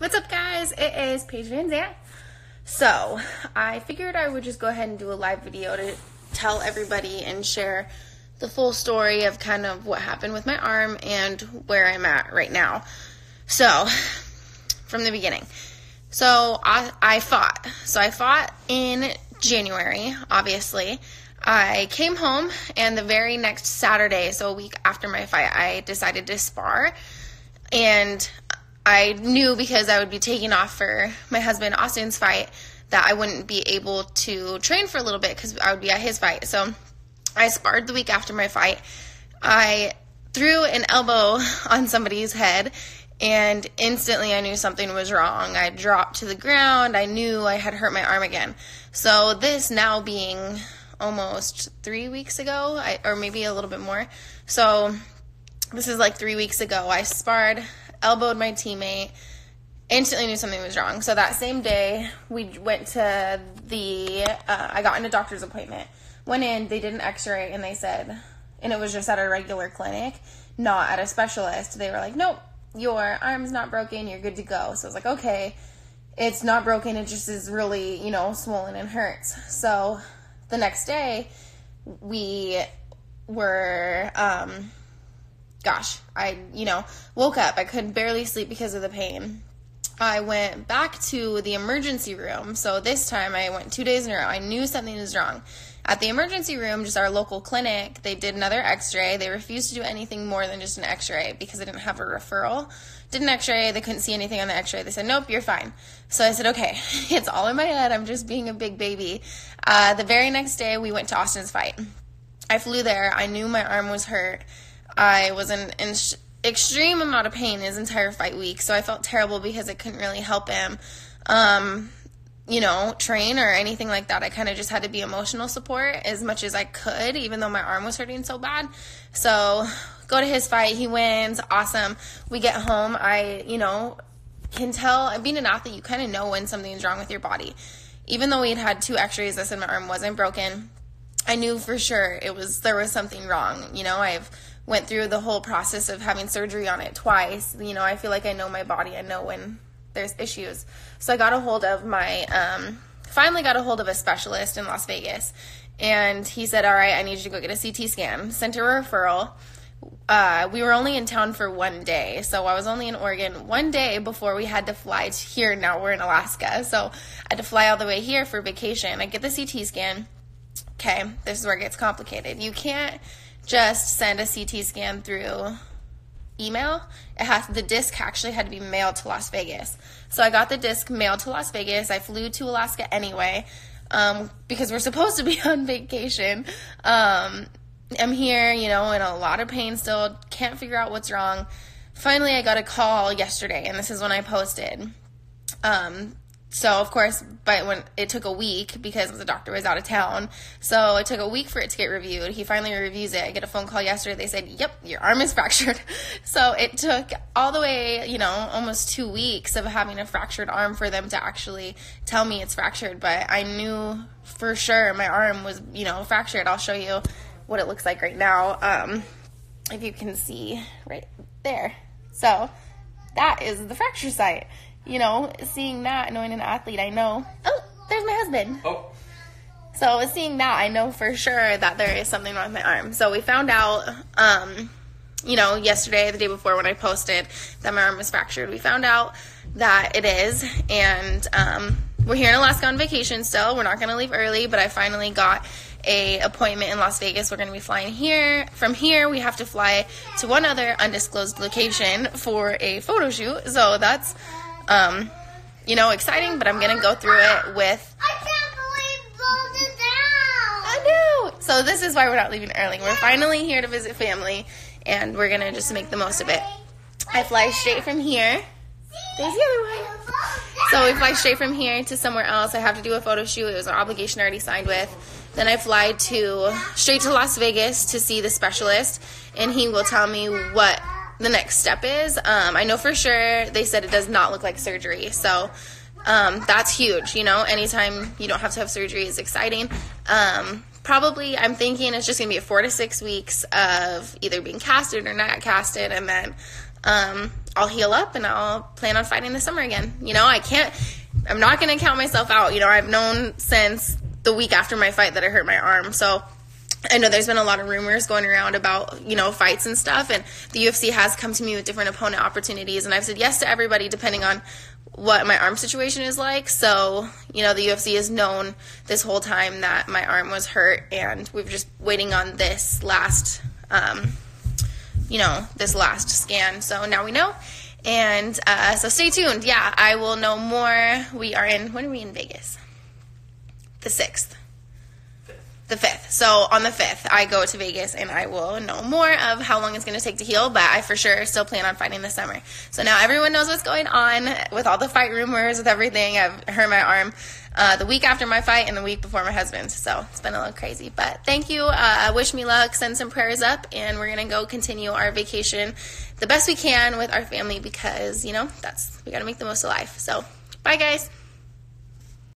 What's up, guys? It is Paige VanZant. So, I figured I would just go ahead and do a live video to tell everybody and share the full story of kind of what happened with my arm and where I'm at right now. So, from the beginning. So, I fought. So, I fought in January, obviously. I came home, and the very next Saturday, so a week after my fight, I decided to spar. And I knew because I would be taking off for my husband Austin's fight that I wouldn't be able to train for a little bit because I would be at his fight. So I sparred the week after my fight. I threw an elbow on somebody's head, and instantly I knew something was wrong. I dropped to the ground. I knew I had hurt my arm again. So this now being almost 3 weeks ago, or maybe a little bit more. So this is like 3 weeks ago. I sparred, elbowed my teammate, instantly knew something was wrong. So that same day, we went to I got in a doctor's appointment. Went in, they did an x-ray, and they said, and it was just at a regular clinic, not at a specialist. They were like, nope, your arm's not broken, you're good to go. So I was like, okay, it's not broken, it just is really, swollen and hurts. So the next day, we were, I woke up. I could barely sleep because of the pain. I went back to the emergency room. So this time I went 2 days in a row. I knew something was wrong. At the emergency room, just our local clinic, they did another x-ray. They refused to do anything more than just an x-ray because they didn't have a referral. Did an x-ray. They couldn't see anything on the x-ray. They said, nope, you're fine. So I said, okay, it's all in my head. I'm just being a big baby. The very next day, we went to Austin's fight. I flew there. I knew my arm was hurt. I was in extreme amount of pain his entire fight week, so I felt terrible because I couldn't really help him, train or anything like that. I kind of just had to be emotional support as much as I could, even though my arm was hurting so bad. So go to his fight. He wins. Awesome. We get home. I, can tell, being an athlete, you kind of know when something's wrong with your body. Even though we had 2 x-rays that said my arm wasn't broken, I knew for sure there was something wrong. I've went through the whole process of having surgery on it twice. I feel like I know my body. I know when there's issues. So I got a hold of finally got a hold of a specialist in Las Vegas. And he said, all right, I need you to go get a CT scan. Sent a referral. We were only in town for 1 day. So I was only in Oregon 1 day before we had to fly to here. Now we're in Alaska. So I had to fly all the way here for vacation. I get the CT scan. Okay, this is where it gets complicated. You can't just send a CT scan through email. The disc actually had to be mailed to Las Vegas. So I got the disc mailed to Las Vegas. I flew to Alaska anyway, because we're supposed to be on vacation. I'm here, in a lot of pain still. Can't figure out what's wrong. Finally, I got a call yesterday, and this is when I posted. So, of course, but when it took a week because the doctor was out of town. So it took a week for it to get reviewed. He finally reviews it. I get a phone call yesterday. They said, yep, your arm is fractured. So it took all the way, almost 2 weeks of having a fractured arm for them to actually tell me it's fractured. But I knew for sure my arm was, fractured. I'll show you what it looks like right now. If you can see right there. So that is the fracture site. Seeing that, knowing an athlete, I know, oh, there's my husband. Oh. So seeing that, I know for sure that there is something wrong with my arm. So we found out, yesterday, the day before when I posted that my arm was fractured, we found out that it is, and we're here in Alaska on vacation still. We're not going to leave early, but I finally got a appointment in Las Vegas. We're going to be flying here. From here, we have to fly to one other undisclosed location for a photo shoot. So that's exciting, but I'm going to go through it with... I can't believe rolled it down! I know! So this is why we're not leaving early. We're finally here to visit family, and we're going to just make the most of it. I fly straight from here. There's the other one. So we fly straight from here to somewhere else. I have to do a photo shoot. It was an obligation I already signed with. Then I fly straight to Las Vegas to see the specialist, and he will tell me what the next step is. I know for sure they said it does not look like surgery, so that's huge. Anytime you don't have to have surgery is exciting. Probably, I'm thinking it's just going to be 4 to 6 weeks of either being casted or not casted, and then I'll heal up and I'll plan on fighting this summer again. You know, I'm not going to count myself out. You know, I've known since the week after my fight that I hurt my arm. So I know there's been a lot of rumors going around about, you know, fights and stuff, and the UFC has come to me with different opponent opportunities, and I've said yes to everybody depending on what my arm situation is like. So, you know, the UFC has known this whole time that my arm was hurt, and we're just waiting on this last, this last scan. So now we know, and so stay tuned. Yeah, I will know more. When are we in Vegas? The 6th. The 5th. So on the 5th, I go to Vegas, and I will know more of how long it's going to take to heal, but I for sure still plan on fighting this summer. So now everyone knows what's going on with all the fight rumors, with everything. I've hurt my arm the week after my fight and the week before my husband. So it's been a little crazy, but thank you. Wish me luck. Send some prayers up, and we're going to go continue our vacation the best we can with our family because, you know, we got to make the most of life. So bye, guys.